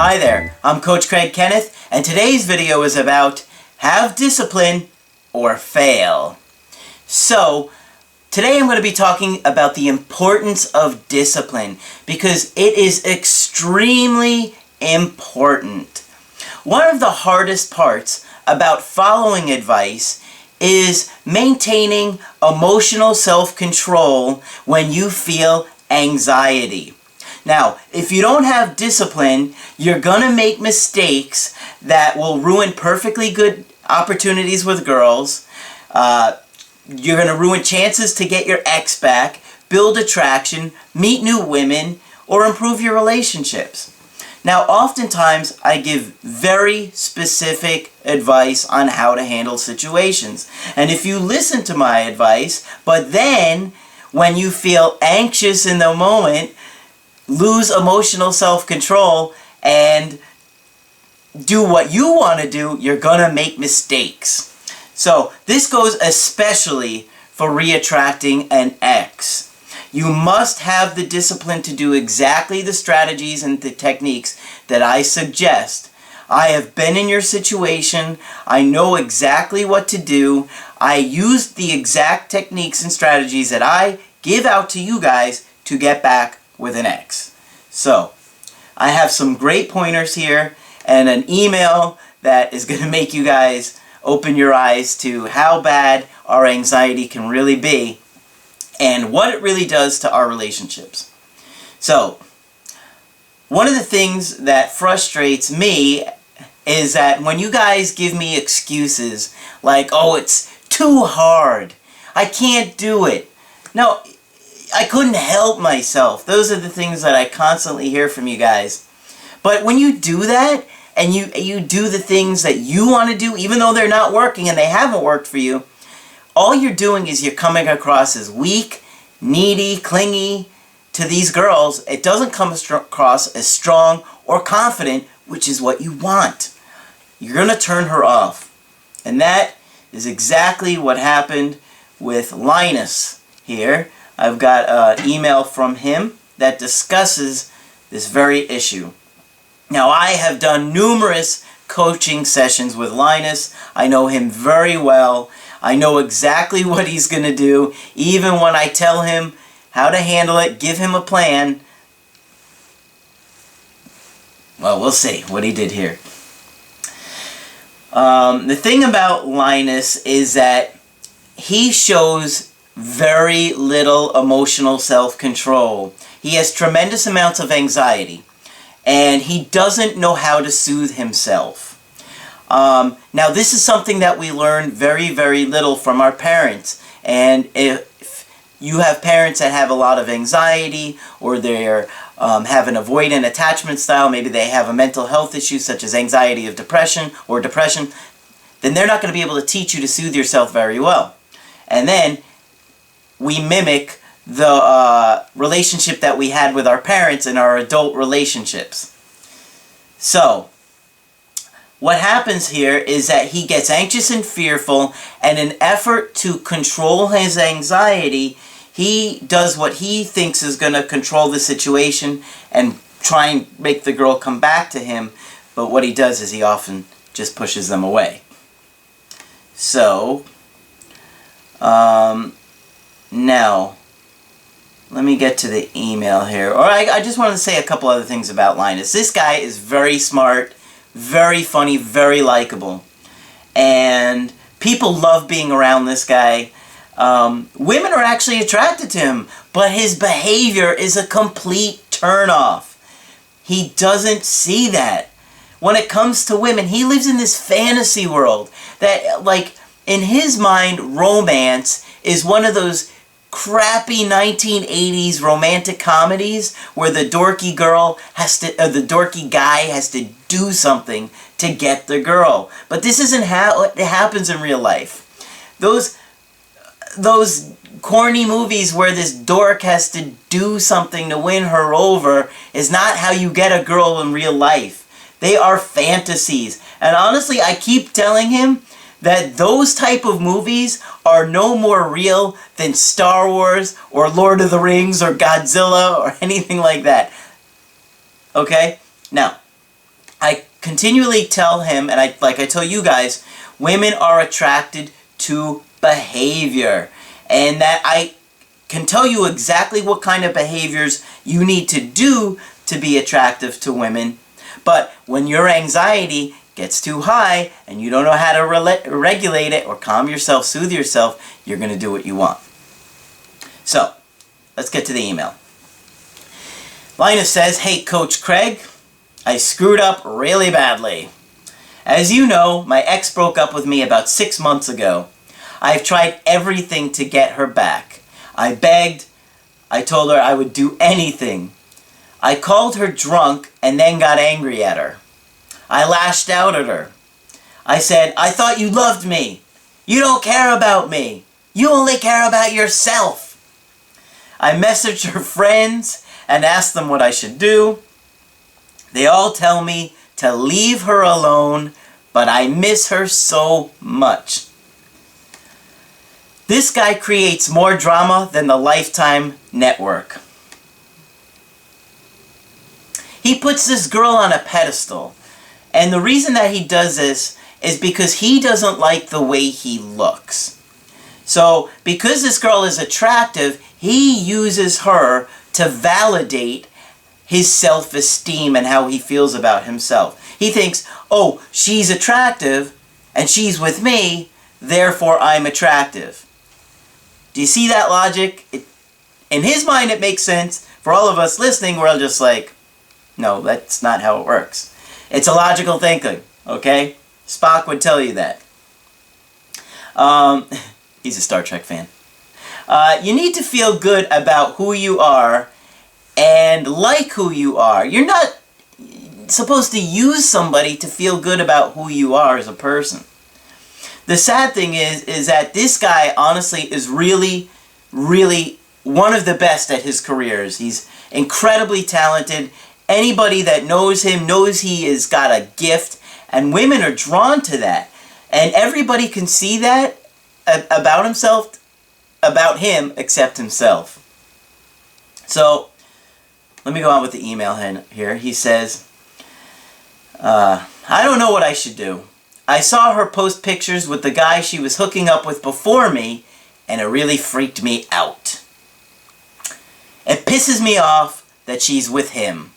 Hi there, I'm Coach Craig Kenneth, and today's video is about have discipline or fail. So, today I'm going to be talking about the importance of discipline because it is extremely important. One of the hardest parts about following advice is maintaining emotional self-control when you feel anxiety. Now, if you don't have discipline, you're going to make mistakes that will ruin perfectly good opportunities with girls. You're going to ruin chances to get your ex back, build attraction, meet new women, or improve your relationships. Now, oftentimes, I give very specific advice on how to handle situations. And if you listen to my advice, but then, when you feel anxious in the moment, lose emotional self-control and do what you want to do, you're gonna make mistakes. So this goes especially for reattracting an ex. You must have the discipline to do exactly the strategies and the techniques that I suggest. I have been in your situation. I know exactly what to do. I use the exact techniques and strategies that I give out to you guys to get back with an ex. So, I have some great pointers here and an email that is going to make you guys open your eyes to how bad our anxiety can really be and what it really does to our relationships. So, one of the things that frustrates me is that when you guys give me excuses like, oh, it's too hard, I can't do it. No, I couldn't help myself. Those are the things that I constantly hear from you guys. But when you do that, and you do the things that you want to do, even though they're not working and they haven't worked for you, all you're doing is you're coming across as weak, needy, clingy to these girls. It doesn't come across as strong or confident, which is what you want. You're going to turn her off. And that is exactly what happened with Linus here. I've got an email from him that discusses this very issue. Now, I have done numerous coaching sessions with Linus. I know him very well. I know exactly what he's going to do. Even when I tell him how to handle it, give him a plan. Well, we'll see what he did here. The thing about Linus is that he shows very little emotional self-control. He has tremendous amounts of anxiety, and he doesn't know how to soothe himself. Now, this is something that we learn very, very little from our parents. And if you have parents that have a lot of anxiety, or they're have an avoidant attachment style, maybe they have a mental health issue such as anxiety of depression, then they're not going to be able to teach you to soothe yourself very well. And then we mimic the relationship that we had with our parents in our adult relationships. So, what happens here is that he gets anxious and fearful, and in an effort to control his anxiety, he does what he thinks is going to control the situation and try and make the girl come back to him, but what he does is he often just pushes them away. So, now, let me get to the email here. Or I just wanted to say a couple other things about Linus. This guy is very smart, very funny, very likable. And people love being around this guy. Women are actually attracted to him, but his behavior is a complete turn-off. He doesn't see that. When it comes to women, he lives in this fantasy world that, like, in his mind, romance is one of those crappy 1980s romantic comedies where the dorky the dorky guy has to do something to get the girl. But this isn't how it happens in real life. Those corny movies where this dork has to do something to win her over is not how you get a girl in real life. They are fantasies. And honestly, I keep telling him that those type of movies are no more real than Star Wars or Lord of the Rings or Godzilla or anything like that. Okay? Now, I continually tell him, and like I tell you guys, women are attracted to behavior. And that I can tell you exactly what kind of behaviors you need to do to be attractive to women. But when your anxiety gets too high and you don't know how to regulate it or calm yourself, soothe yourself, you're going to do what you want. So, let's get to the email. Linus says, "Hey Coach Craig, I screwed up really badly. As you know, my ex broke up with me about 6 months ago. I've tried everything to get her back. I begged. I told her I would do anything. I called her drunk and then got angry at her. I lashed out at her. I said, I thought you loved me. You don't care about me. You only care about yourself. I messaged her friends and asked them what I should do. They all tell me to leave her alone, but I miss her so much. This guy creates more drama than the Lifetime Network. He puts this girl on a pedestal. And the reason that he does this is because he doesn't like the way he looks. So, because this girl is attractive, he uses her to validate his self-esteem and how he feels about himself. He thinks, oh, she's attractive and she's with me, therefore I'm attractive. Do you see that logic? In his mind it makes sense. For all of us listening, we're just like, no, that's not how it works. It's illogical thinking, okay? Spock would tell you that. He's a Star Trek fan. You need to feel good about who you are and like who you are. You're not supposed to use somebody to feel good about who you are as a person. The sad thing is that this guy, honestly, is really, really one of the best at his careers. He's incredibly talented. Anybody that knows him knows he has got a gift, and women are drawn to that. And everybody can see that about himself, about him, except himself. So, let me go on with the email here. He says, I don't know what I should do. I saw her post pictures with the guy she was hooking up with before me, and it really freaked me out. It pisses me off that she's with him.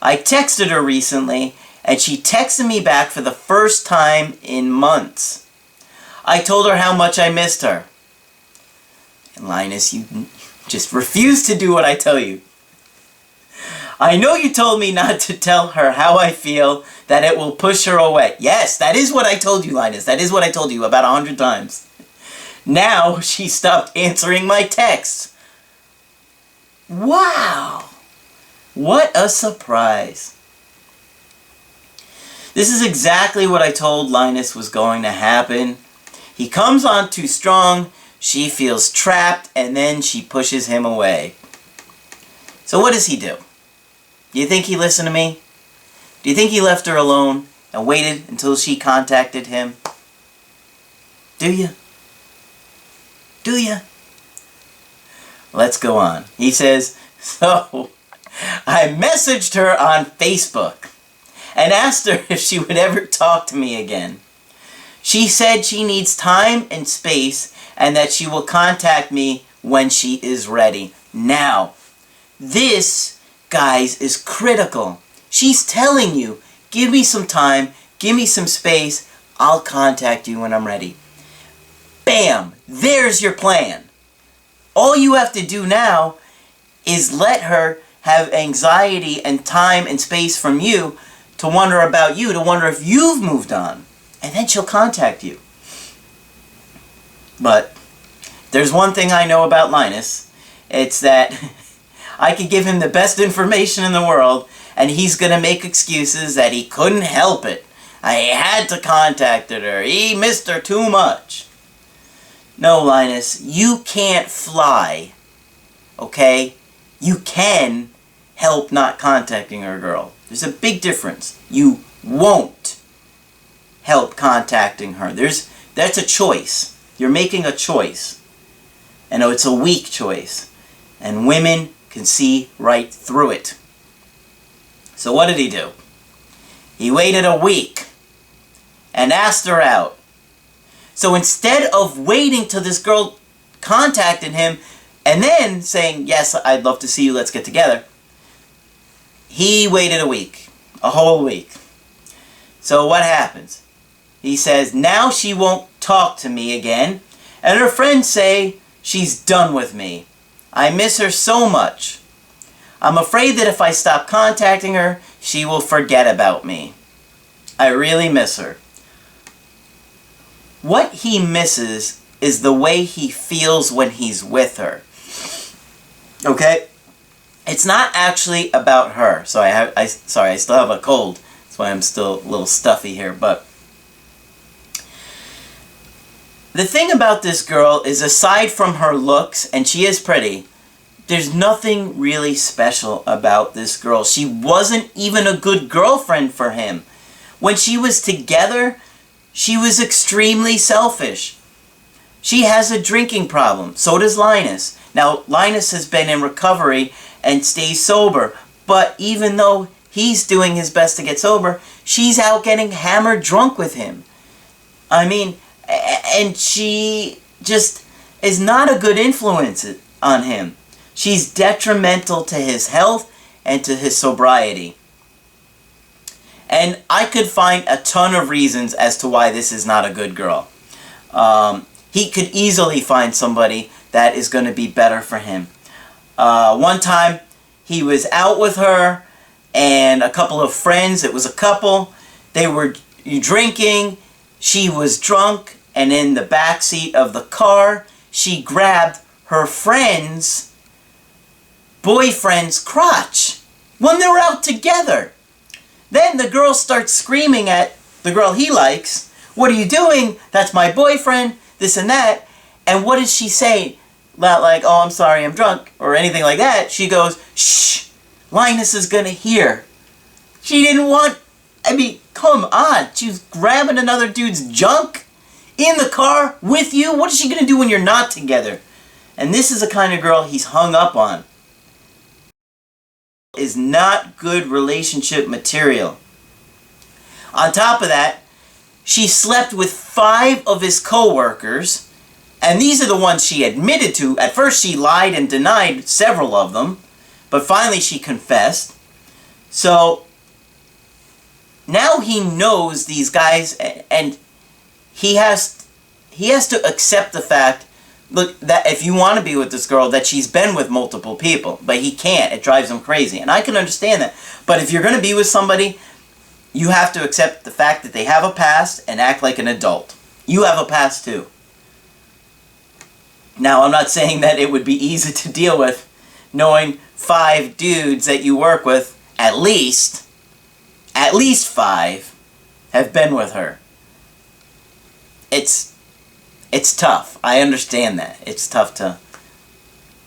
I texted her recently, and she texted me back for the first time in months. I told her how much I missed her. And Linus, you just refuse to do what I tell you. I know you told me not to tell her how I feel, that it will push her away. Yes, that is what I told you, Linus. That is what I told you about 100 times. Now she stopped answering my texts. Wow! What a surprise. This is exactly what I told Linus was going to happen. He comes on too strong, she feels trapped, and then she pushes him away. So what does he do? Do you think he listened to me? Do you think he left her alone and waited until she contacted him? Do you? Do you? Let's go on. He says, so I messaged her on Facebook and asked her if she would ever talk to me again. She said she needs time and space and that she will contact me when she is ready. Now, this, guys, is critical. She's telling you, give me some time, give me some space, I'll contact you when I'm ready. Bam! There's your plan. All you have to do now is let her have anxiety and time and space from you to wonder about you, to wonder if you've moved on. And then she'll contact you. But there's one thing I know about Linus. It's that I could give him the best information in the world, and he's going to make excuses that he couldn't help it. I had to contact her. He missed her too much. No, Linus, you can't fly. Okay? You can help not contacting her, girl. There's a big difference. You won't help contacting her. That's a choice. You're making a choice. And it's a weak choice. And women can see right through it. So what did he do? He waited a week and asked her out. So instead of waiting till this girl contacted him and then saying, yes, I'd love to see you, let's get together, he waited a week, a whole week. So what happens? He says, now she won't talk to me again, and her friends say she's done with me. I miss her so much. I'm afraid that if I stop contacting her, she will forget about me. I really miss her. What he misses is the way he feels when he's with her. Okay? It's not actually about her. So sorry, I still have a cold. That's why I'm still a little stuffy here, but the thing about this girl is, aside from her looks, and she is pretty, there's nothing really special about this girl. She wasn't even a good girlfriend for him. When she was together, she was extremely selfish. She has a drinking problem. So does Linus. Now, Linus has been in recovery and stays sober, but even though he's doing his best to get sober, she's out getting hammered drunk with him. I mean, and she just is not a good influence on him. She's detrimental to his health and to his sobriety. And I could find a ton of reasons as to why this is not a good girl. He could easily find somebody that is going to be better for him. One time, he was out with her and a couple of friends. It was a couple. They were drinking. She was drunk. And in the back seat of the car, she grabbed her friend's boyfriend's crotch when they were out together. Then the girl starts screaming at the girl he likes, "What are you doing? That's my boyfriend," this and that. And what does she say? Not like, "Oh, I'm sorry, I'm drunk," or anything like that. She goes, "Shh, Linus is gonna hear." She didn't want, I mean, come on. She was grabbing another dude's junk in the car with you. What is she gonna do when you're not together? And this is the kind of girl he's hung up on. Is not good relationship material. On top of that, she slept with 5 of his co-workers, and these are the ones she admitted to. At first she lied and denied several of them, but finally she confessed. So now he knows these guys, and he has to accept the fact, look, that if you want to be with this girl, that she's been with multiple people, but he can't. It drives him crazy, and I can understand that. But if you're going to be with somebody, you have to accept the fact that they have a past and act like an adult. You have a past too. Now, I'm not saying that it would be easy to deal with, knowing 5 dudes that you work with, at least 5, have been with her. It's tough. I understand that. It's tough to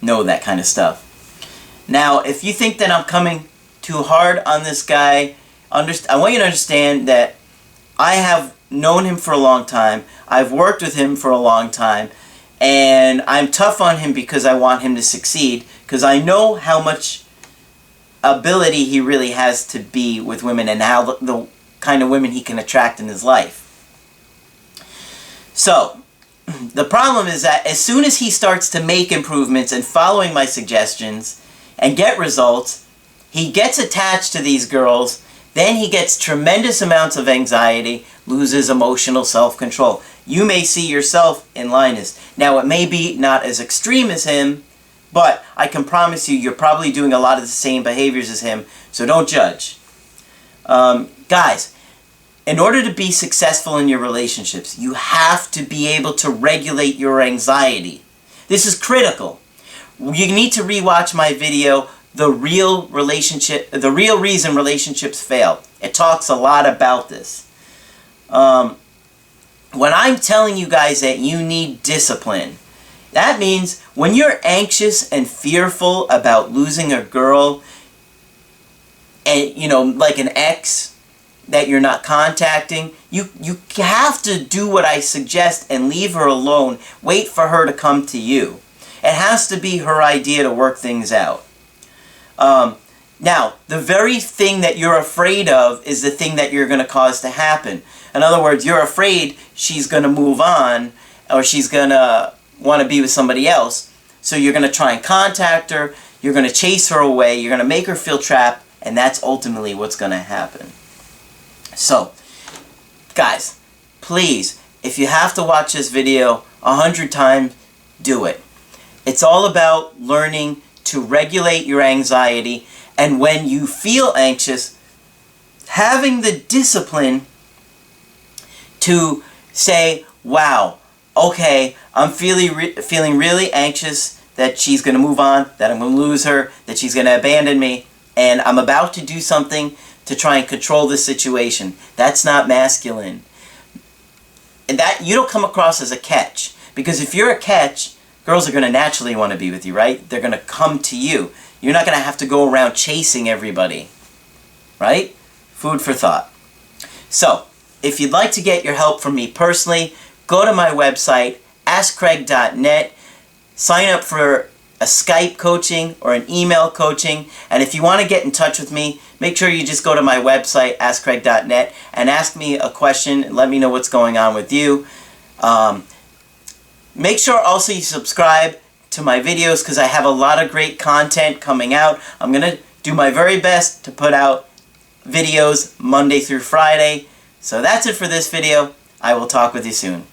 know that kind of stuff. Now, if you think that I'm coming too hard on this guy, I want you to understand that I have known him for a long time. I've worked with him for a long time. And I'm tough on him because I want him to succeed. Because I know how much ability he really has to be with women and how the kind of women he can attract in his life. So, the problem is that as soon as he starts to make improvements and following my suggestions and get results, he gets attached to these girls, then he gets tremendous amounts of anxiety, loses emotional self-control. You may see yourself in Linus. Now, it may be not as extreme as him, but I can promise you, you're probably doing a lot of the same behaviors as him, so don't judge. Guys, in order to be successful in your relationships, you have to be able to regulate your anxiety. This is critical. You need to rewatch my video, The Real Reason Relationships Fail. It talks a lot about this. When I'm telling you guys that you need discipline, that means when you're anxious and fearful about losing a girl, and like an ex that you're not contacting, you have to do what I suggest and leave her alone. Wait for her to come to you. It has to be her idea to work things out. Now, the very thing that you're afraid of is the thing that you're going to cause to happen. In other words, you're afraid she's going to move on or she's going to want to be with somebody else. So you're going to try and contact her, you're going to chase her away, you're going to make her feel trapped, and that's ultimately what's going to happen. So, guys, please, if you have to watch this video 100 times, do it. It's all about learning to regulate your anxiety, and when you feel anxious, having the discipline to say, wow, okay, I'm feeling really anxious that she's going to move on, that I'm going to lose her, that she's going to abandon me, and I'm about to do something to try and control this situation. That's not masculine. And that you don't come across as a catch. Because if you're a catch, girls are going to naturally want to be with you, right? They're going to come to you. You're not going to have to go around chasing everybody. Right? Food for thought. So, if you'd like to get your help from me personally, go to my website, askcraig.net, sign up for a Skype coaching or an email coaching, and if you want to get in touch with me, make sure you just go to my website, askcraig.net, and ask me a question and let me know what's going on with you. Make sure also you subscribe to my videos because I have a lot of great content coming out. I'm going to do my very best to put out videos Monday through Friday. So that's it for this video. I will talk with you soon.